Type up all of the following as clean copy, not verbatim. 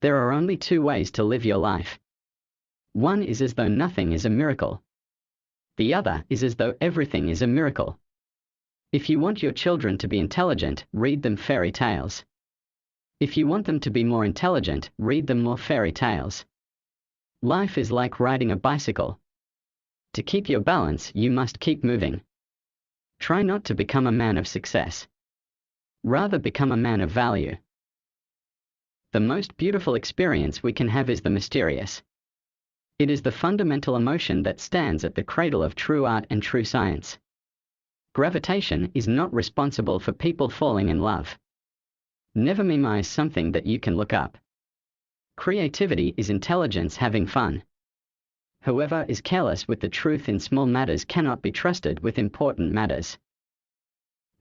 There are only two ways to live your life. One is as though nothing is a miracle. The other is as though everything is a miracle. If you want your children to be intelligent, read them fairy tales. If you want them to be more intelligent, read them more fairy tales. Life is like riding a bicycle. To keep your balance, you must keep moving. Try not to become a man of success. Rather become a man of value. The most beautiful experience we can have is the mysterious. It is the fundamental emotion that stands at the cradle of true art and true science. Gravitation is not responsible for people falling in love. Never memorize something that you can look up. Creativity is intelligence having fun. Whoever is careless with the truth in small matters cannot be trusted with important matters.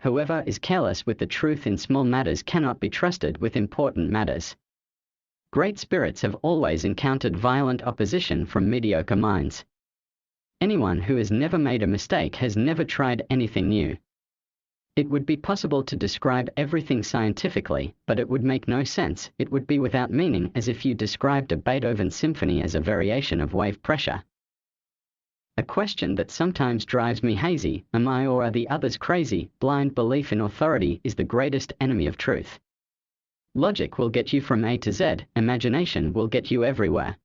Whoever is careless with the truth in small matters cannot be trusted with important matters. Great spirits have always encountered violent opposition from mediocre minds. Anyone who has never made a mistake has never tried anything new. It would be possible to describe everything scientifically, but it would make no sense. It would be without meaning, as if you described a Beethoven symphony as a variation of wave pressure. A question that sometimes drives me hazy: am I or are the others crazy? Blind belief in authority is the greatest enemy of truth. Logic will get you from A to Z, imagination will get you everywhere.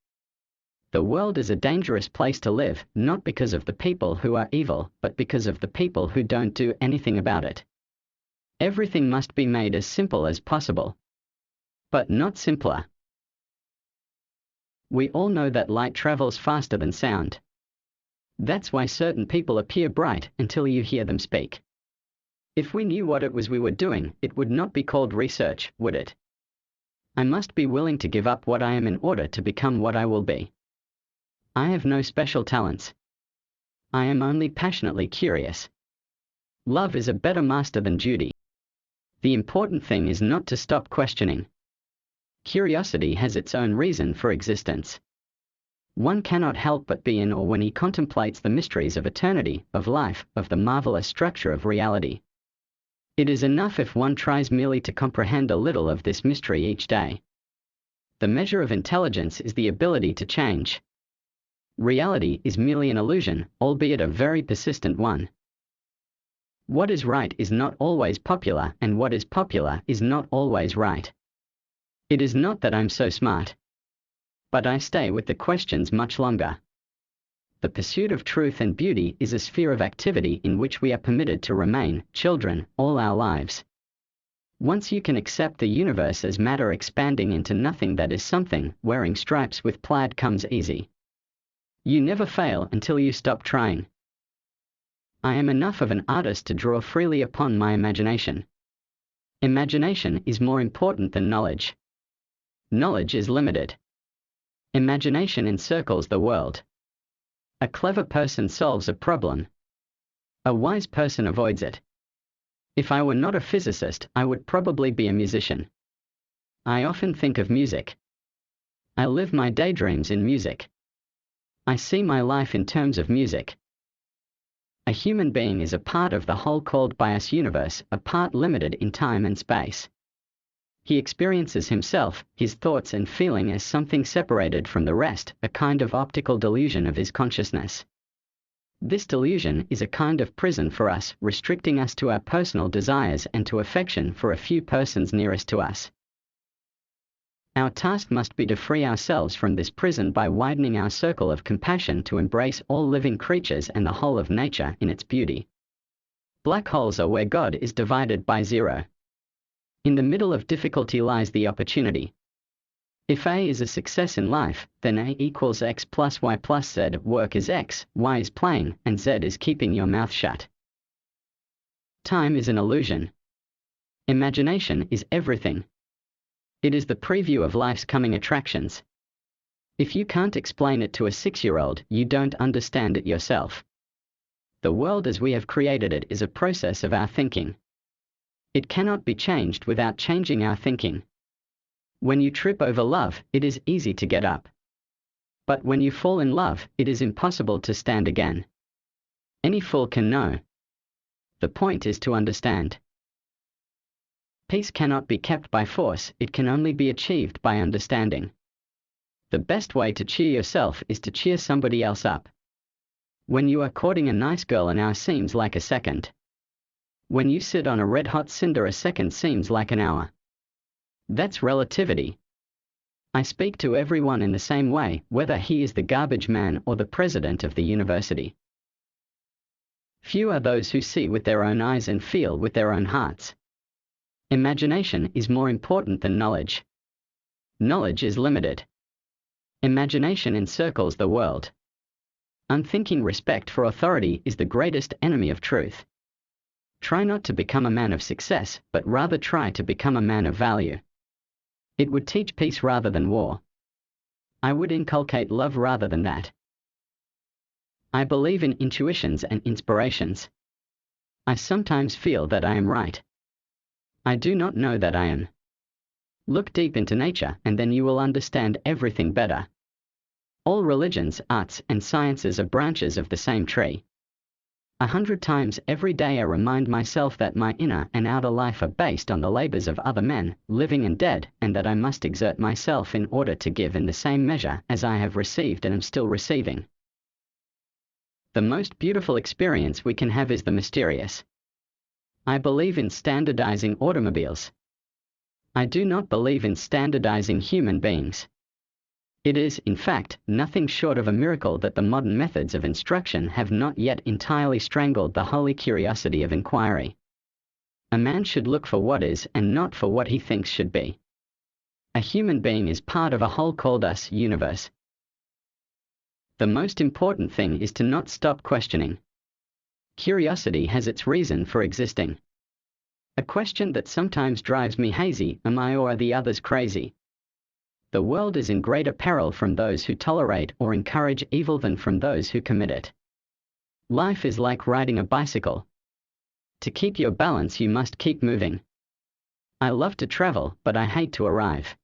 The world is a dangerous place to live, not because of the people who are evil, but because of the people who don't do anything about it. Everything must be made as simple as possible. But not simpler. We all know that light travels faster than sound. That's why certain people appear bright until you hear them speak. If we knew what it was we were doing, it would not be called research, would it? I must be willing to give up what I am in order to become what I will be. I have no special talents. I am only passionately curious. Love is a better master than duty. The important thing is not to stop questioning. Curiosity has its own reason for existence. One cannot help but be in awe when he contemplates the mysteries of eternity, of life, of the marvelous structure of reality. It is enough if one tries merely to comprehend a little of this mystery each day. The measure of intelligence is the ability to change. Reality is merely an illusion, albeit a very persistent one. What is right is not always popular, and what is popular is not always right. It is not that I'm so smart. But I stay with the questions much longer. The pursuit of truth and beauty is a sphere of activity in which we are permitted to remain children all our lives. Once you can accept the universe as matter expanding into nothing that is something, wearing stripes with plaid comes easy. You never fail until you stop trying. I am enough of an artist to draw freely upon my imagination. Imagination is more important than knowledge. Knowledge is limited. Imagination encircles the world. A clever person solves a problem. A wise person avoids it. If I were not a physicist, I would probably be a musician. I often think of music. I live my daydreams in music. I see my life in terms of music. A human being is a part of the whole called by us universe, a part limited in time and space. He experiences himself, his thoughts and feeling as something separated from the rest, a kind of optical delusion of his consciousness. This delusion is a kind of prison for us, restricting us to our personal desires and to affection for a few persons nearest to us. Our task must be to free ourselves from this prison by widening our circle of compassion to embrace all living creatures and the whole of nature in its beauty. Black holes are where God is divided by zero. In the middle of difficulty lies the opportunity. If A is a success in life, then A equals X plus Y plus Z. Work is X, Y is playing, and Z is keeping your mouth shut. Time is an illusion. Imagination is everything. It is the preview of life's coming attractions. If you can't explain it to a 6-year-old, you don't understand it yourself. The world as we have created it is a process of our thinking. It cannot be changed without changing our thinking. When you trip over love, it is easy to get up. But when you fall in love, it is impossible to stand again. Any fool can know. The point is to understand. Peace cannot be kept by force, it can only be achieved by understanding. The best way to cheer yourself is to cheer somebody else up. When you are courting a nice girl, an hour seems like a second. When you sit on a red-hot cinder, a second seems like an hour. That's relativity. I speak to everyone in the same way, whether he is the garbage man or the president of the university. Few are those who see with their own eyes and feel with their own hearts. Imagination is more important than knowledge. Knowledge is limited. Imagination encircles the world. Unthinking respect for authority is the greatest enemy of truth. Try not to become a man of success, but rather try to become a man of value. It would teach peace rather than war. I would inculcate love rather than that. I believe in intuitions and inspirations. I sometimes feel that I am right. I do not know that I am. Look deep into nature and then you will understand everything better. All religions, arts, and sciences are branches of the same tree. 100 times every day I remind myself that my inner and outer life are based on the labors of other men, living and dead, and that I must exert myself in order to give in the same measure as I have received and am still receiving. The most beautiful experience we can have is the mysterious. I believe in standardizing automobiles. I do not believe in standardizing human beings. It is, in fact, nothing short of a miracle that the modern methods of instruction have not yet entirely strangled the holy curiosity of inquiry. A man should look for what is and not for what he thinks should be. A human being is part of a whole called us universe. The most important thing is to not stop questioning. Curiosity has its reason for existing. A question that sometimes drives me hazy: am I or are the others crazy? The world is in greater peril from those who tolerate or encourage evil than from those who commit it. Life is like riding a bicycle. To keep your balance you must keep moving. I love to travel, but I hate to arrive.